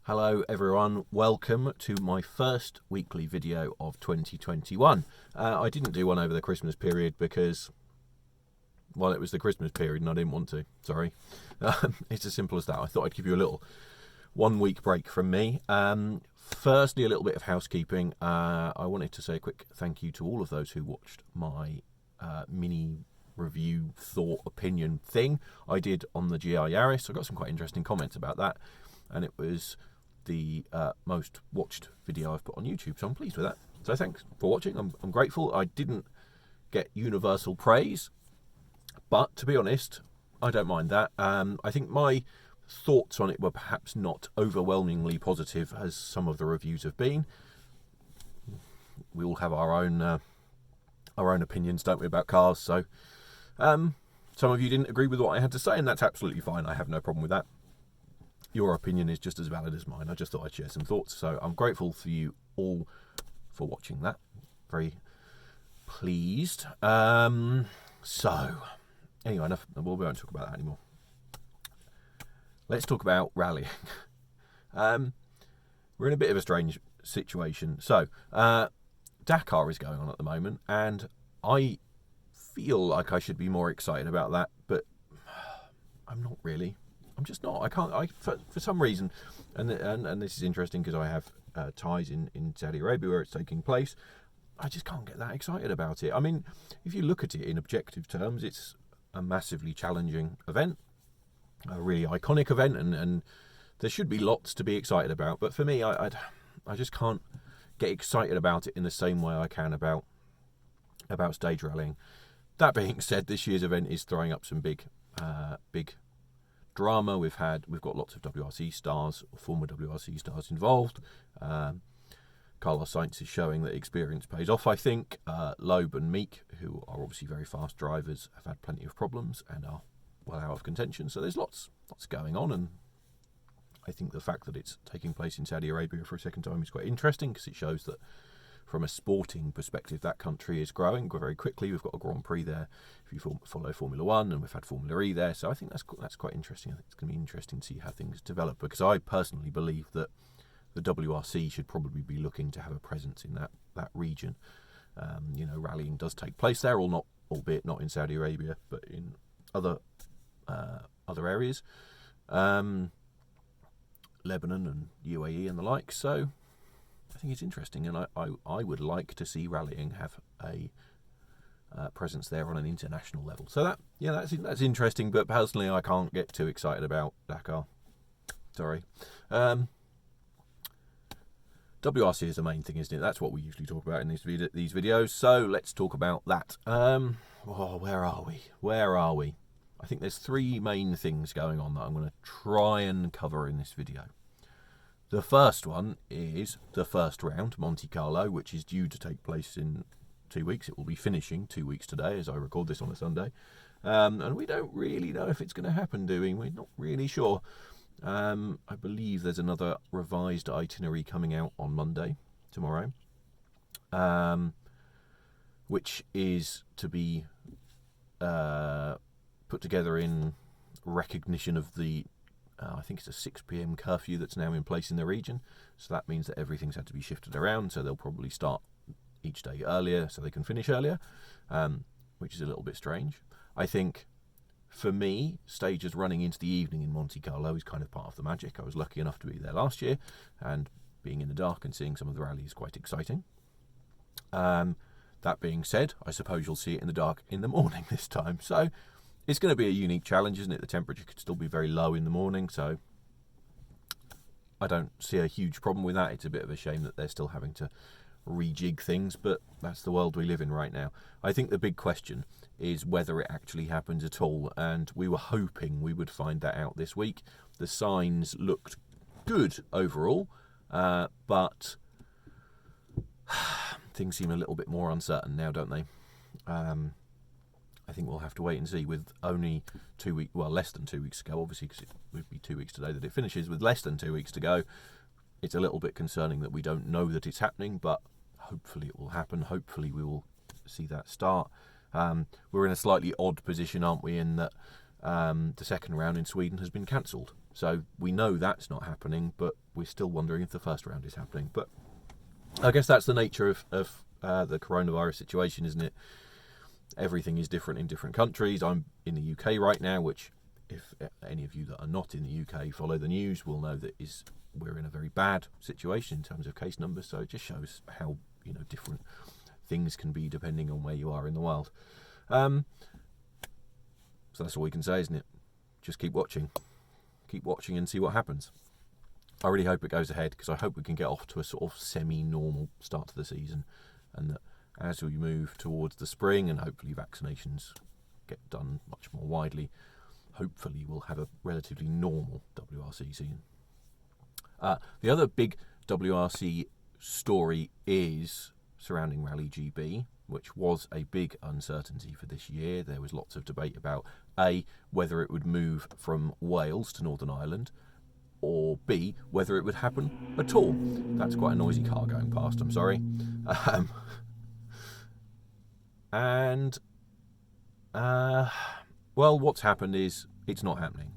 Hello everyone, welcome to my first weekly video of 2021. I didn't do one over the Christmas period because, well, it was the Christmas period and I didn't want to, sorry. It's as simple as that. I thought I'd give you a little 1 week break from me. Firstly, a little bit of housekeeping. I wanted to say a quick thank you to all of those who watched my mini review, thought, opinion thing I did on the GR Yaris. I got some quite interesting comments about that, and it was the most watched video I've put on YouTube, so I'm pleased with that. So thanks for watching. I'm grateful. I didn't get universal praise, but to be honest, I don't mind that. I think my thoughts on it were perhaps not overwhelmingly positive as some of the reviews have been. We all have our own opinions, don't we, about cars? So some of you didn't agree with what I had to say, and that's absolutely fine. I have no problem with that. Your opinion is just as valid as mine. I just thought I'd share some thoughts. So I'm grateful for you all for watching that. Very pleased. So anyway, enough. We won't talk about that anymore. Let's talk about rallying. We're in a bit of a strange situation. So Dakar is going on at the moment, and I feel like I should be more excited about that, but I'm not really. I'm just not. I can't. For some reason, and this is interesting because I have ties in Saudi Arabia where it's taking place. I just can't get that excited about it. I mean, if you look at it in objective terms, it's a massively challenging event, a really iconic event, and there should be lots to be excited about. But for me, I just can't get excited about it in the same way I can about stage rallying. That being said, this year's event is throwing up some big drama. We've got lots of WRC stars, former WRC stars involved. Carlos Sainz is showing that experience pays off, I think. Loeb and Meek, who are obviously very fast drivers, have had plenty of problems and are well out of contention. So there's lots going on, and I think the fact that it's taking place in Saudi Arabia for a second time is quite interesting because it shows that from a sporting perspective, that country is growing very quickly. We've got a Grand Prix there if you follow Formula One, and we've had Formula E there. So I think that's quite interesting. I think it's going to be interesting to see how things develop, because I personally believe that the WRC should probably be looking to have a presence in that region. Rallying does take place there, albeit not in Saudi Arabia, but in other areas, Lebanon and UAE and the like. So I think it's interesting, and I would like to see rallying have a presence there on an international level. So that's interesting, but personally I can't get too excited about Dakar. Sorry. WRC is the main thing, isn't it? That's what we usually talk about in these videos. So let's talk about that. Where are we? I think there's three main things going on that I'm going to try and cover in this video. The first one is the first round, Monte Carlo, which is due to take place in 2 weeks. It will be finishing 2 weeks today as I record this on a Sunday. And we don't really know if it's going to happen, do we? We're not really sure. I believe there's another revised itinerary coming out on Monday, tomorrow, which is to be put together in recognition of the I think it's a 6 p.m. curfew that's now in place in the region. So that means that everything's had to be shifted around. So they'll probably start each day earlier so they can finish earlier, which is a little bit strange. I think, for me, stages running into the evening in Monte Carlo is kind of part of the magic. I was lucky enough to be there last year, and being in the dark and seeing some of the rally is quite exciting. That being said, I suppose you'll see it in the dark in the morning this time. So it's going to be a unique challenge, isn't it? The temperature could still be very low in the morning, so I don't see a huge problem with that. It's a bit of a shame that they're still having to rejig things, but that's the world we live in right now. I think the big question is whether it actually happens at all, and we were hoping we would find that out this week. The signs looked good overall, but things seem a little bit more uncertain now, don't they? I think we'll have to wait and see. With only 2 weeks, well, less than 2 weeks to go, obviously, because it would be 2 weeks today that it finishes. With less than 2 weeks to go, it's a little bit concerning that we don't know that it's happening, but hopefully it will happen. Hopefully we will see that start. We're in a slightly odd position, aren't we, in that the second round in Sweden has been cancelled. So we know that's not happening, but we're still wondering if the first round is happening. But I guess that's the nature of the coronavirus situation, isn't it? Everything is different in different countries. I'm in the UK right now, which, if any of you that are not in the UK follow the news, will know that we're in a very bad situation in terms of case numbers. So it just shows how different things can be depending on where you are in the world. So that's all we can say, isn't it? Just keep watching and see what happens. I really hope it goes ahead, because I hope we can get off to a sort of semi-normal start to the season, and that as we move towards the spring and hopefully vaccinations get done much more widely, hopefully we'll have a relatively normal WRC season. The other big WRC story is surrounding Rally GB, which was a big uncertainty for this year. There was lots of debate about A, whether it would move from Wales to Northern Ireland, or B, whether it would happen at all. That's quite a noisy car going past, I'm sorry. Well, what's happened is it's not happening.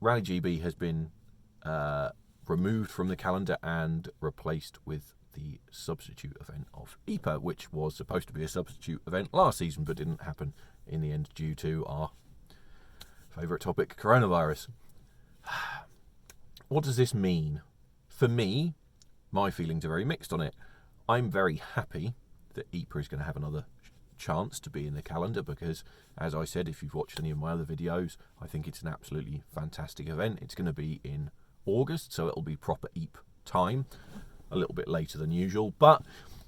Rally GB has been removed from the calendar and replaced with the substitute event of Ypres, which was supposed to be a substitute event last season but didn't happen in the end due to our favourite topic, coronavirus. What does this mean? For me, my feelings are very mixed on it. I'm very happy that Ypres is going to have another chance to be in the calendar, because, as I said, if you've watched any of my other videos, I think it's an absolutely fantastic event. It's going to be in August, so it'll be proper Ypres time, a little bit later than usual, but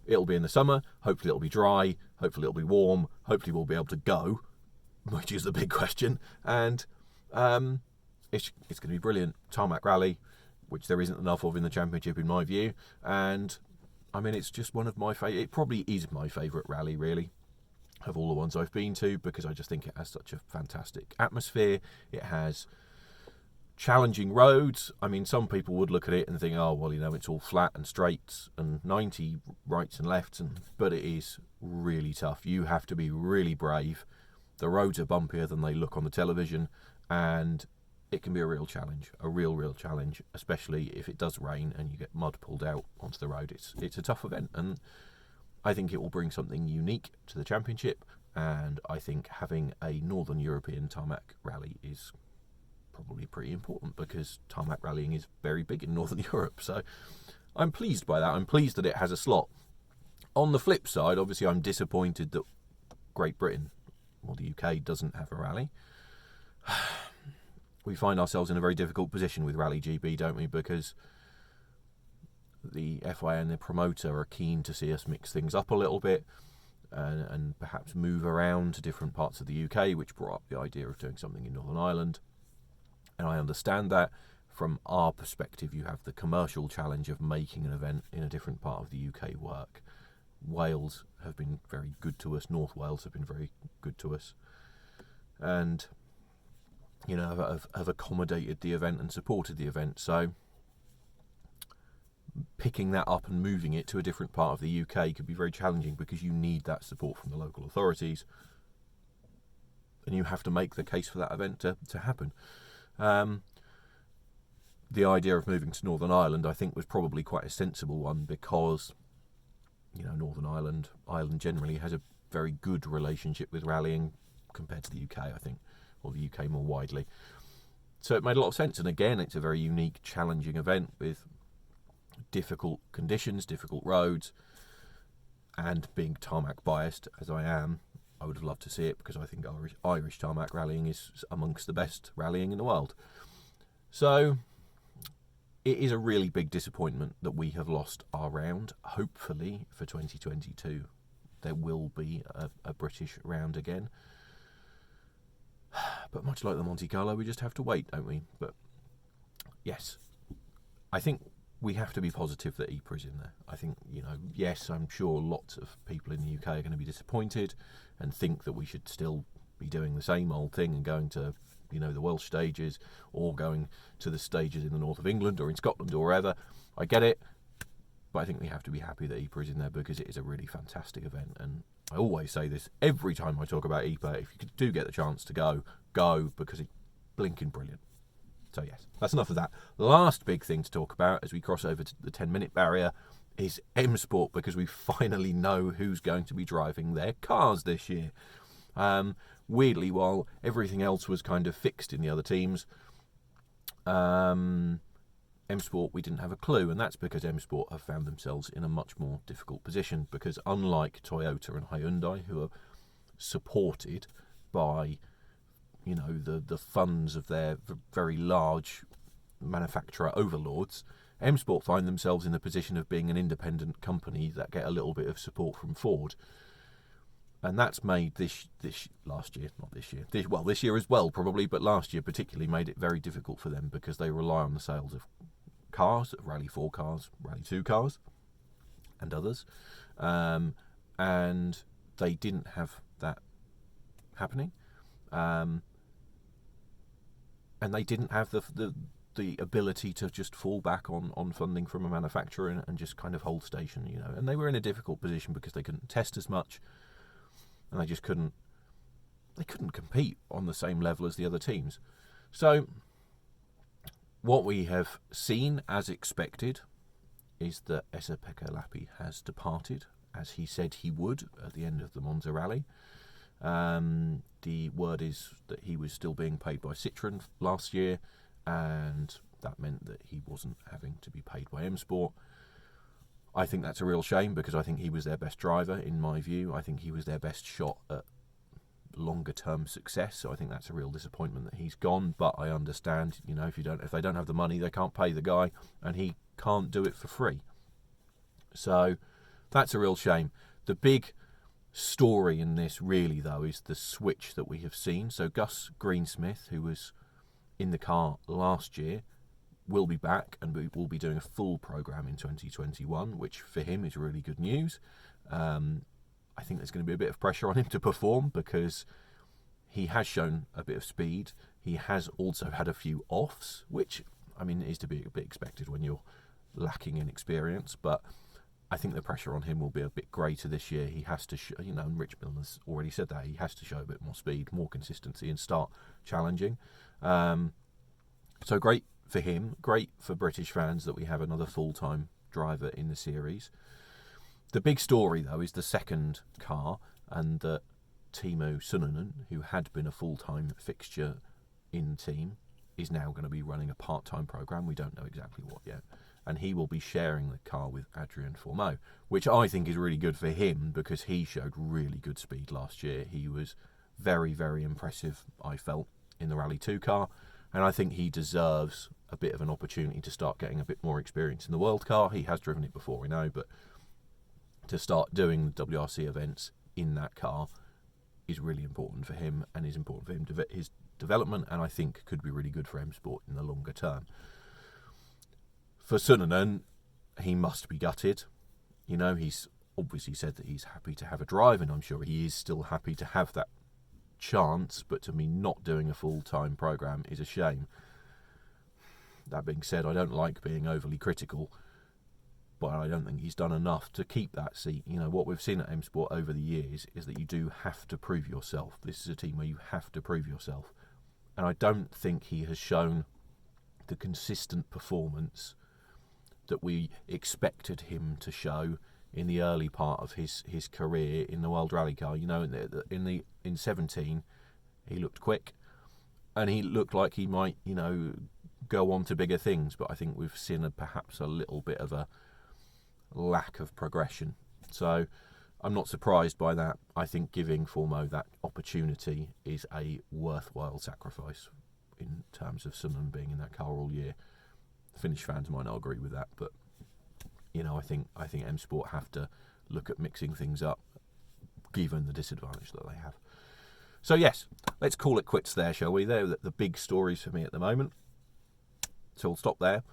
it'll be in the summer. Hopefully it'll be dry, hopefully it'll be warm, hopefully we'll be able to go, which is the big question. And it's going to be brilliant. Tarmac rally, which there isn't enough of in the championship in my view, and I mean, it's just one of my favourite. It probably is my favourite rally, really, of all the ones I've been to, because I just think it has such a fantastic atmosphere. It has challenging roads. I mean, some people would look at it and think, oh, well, it's all flat and straight and 90 rights and lefts, but it is really tough. You have to be really brave. The roads are bumpier than they look on the television, and it can be a real challenge, a real challenge, especially if it does rain and you get mud pulled out onto the road. It's a tough event, and I think it will bring something unique to the championship, and I think having a Northern European tarmac rally is probably pretty important, because tarmac rallying is very big in Northern Europe. So I'm pleased by that. I'm pleased that it has a slot. On the flip side, obviously, I'm disappointed that Great Britain, or the UK, doesn't have a rally. We find ourselves in a very difficult position with Rally GB, don't we? Because the FIA and the promoter are keen to see us mix things up a little bit and perhaps move around to different parts of the UK, which brought up the idea of doing something in Northern Ireland. And I understand that. From our perspective, you have the commercial challenge of making an event in a different part of the UK work. Wales have been very good to us. North Wales have been very good to us. And have accommodated the event and supported the event. So picking that up and moving it to a different part of the UK could be very challenging, because you need that support from the local authorities, and you have to make the case for that event to happen. The idea of moving to Northern Ireland, I think, was probably quite a sensible one, because Northern Ireland generally has a very good relationship with rallying compared to the UK, I think, or the UK more widely. So it made a lot of sense, and again, it's a very unique, challenging event with difficult conditions, difficult roads, and being tarmac biased as I am, I would have loved to see it, because I think Irish tarmac rallying is amongst the best rallying in the world. So it is a really big disappointment that we have lost our round. Hopefully for 2022 there will be a British round again. But much like the Monte Carlo, we just have to wait, don't we? But yes, I think we have to be positive that Ypres is in there. I think, yes, I'm sure lots of people in the UK are going to be disappointed and think that we should still be doing the same old thing and going to, the Welsh stages, or going to the stages in the north of England or in Scotland or wherever. I get it, but I think we have to be happy that Ypres is in there, because it is a really fantastic event. And I always say this every time I talk about Ypres: if you do get the chance to go, because blinking brilliant. So yes, that's enough of that. Last big thing to talk about as we cross over to the 10-minute barrier is M Sport, because we finally know who's going to be driving their cars this year. Weirdly, while everything else was kind of fixed in the other teams, M Sport, we didn't have a clue, and that's because M Sport have found themselves in a much more difficult position, because unlike Toyota and Hyundai, who are supported by, you know, the funds of their very large manufacturer overlords, M Sport find themselves in the position of being an independent company that get a little bit of support from Ford. And that's made this last year, not this year, this year as well probably, but last year particularly made it very difficult for them, because they rely on the sales of cars, of Rally 4 cars, Rally 2 cars, and others. And they didn't have that happening. And they didn't have the ability to just fall back on funding from a manufacturer and just kind of hold station, you know. And they were in a difficult position because they couldn't test as much, and they just couldn't compete on the same level as the other teams. So what we have seen, as expected, is that Esa-Pekka Lappi has departed, as he said he would at the end of the Monza Rally. The word is that he was still being paid by Citroën last year, and that meant that he wasn't having to be paid by M Sport. I think that's a real shame, because I think he was their best driver, in my view. I think he was their best shot at longer term success, so I think that's a real disappointment that he's gone. But I understand, you know, if they don't have the money, they can't pay the guy, and he can't do it for free. So that's a real shame. The big story in this really, though, is the switch that we have seen. So Gus Greensmith, who was in the car last year, will be back, and we will be doing a full program in 2021, which for him is really good news. I think there's going to be a bit of pressure on him to perform, because he has shown a bit of speed. He has also had a few offs, which, I mean, is to be a bit expected when you're lacking in experience. But I think the pressure on him will be a bit greater this year. He has to, you know, and Rich Milne has already said that, he has to show a bit more speed, more consistency, and start challenging. So great for him, great for British fans that we have another full-time driver in the series. The big story, though, is the second car, and that Timo Sunonen, who had been a full-time fixture in the team, is now going to be running a part-time program. We don't know exactly what yet. And he will be sharing the car with Adrien Fourmeau, which I think is really good for him, because he showed really good speed last year. He was very, very impressive, I felt, in the Rally 2 car. And I think he deserves a bit of an opportunity to start getting a bit more experience in the World Car. He has driven it before, we know, but to start doing the WRC events in that car is really important for him, and is important for him to his development, and I think could be really good for M Sport in the longer term. For Sunonen, he must be gutted. You know, he's obviously said that he's happy to have a drive, and I'm sure he is still happy to have that chance, but to me, not doing a full-time program is a shame. That being said, I don't like being overly critical, but I don't think he's done enough to keep that seat. You know, what we've seen at M Sport over the years is that you do have to prove yourself. This is a team where you have to prove yourself, and I don't think he has shown the consistent performance that we expected him to show in the early part of his career in the World Rally Car. You know, in 17, he looked quick, and he looked like he might, you know, go on to bigger things. But I think we've seen perhaps a little bit of a lack of progression. So I'm not surprised by that. I think giving Fourmeau that opportunity is a worthwhile sacrifice in terms of Sunonen being in that car all year. Finnish fans might not agree with that, but you know, I think M Sport have to look at mixing things up, given the disadvantage that they have. So yes, let's call it quits there, shall we? They're the big stories for me at the moment. So we'll stop there.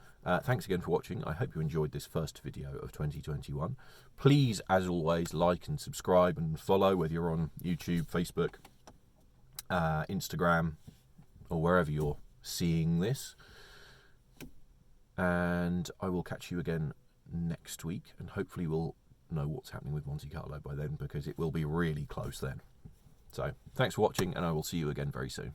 Thanks again for watching. I hope you enjoyed this first video of 2021. Please, as always, like and subscribe and follow, whether you're on YouTube, Facebook, Instagram, or wherever you're seeing this. And I will catch you again next week, and hopefully we'll know what's happening with Monte Carlo by then, because it will be really close then. So thanks for watching, and I will see you again very soon.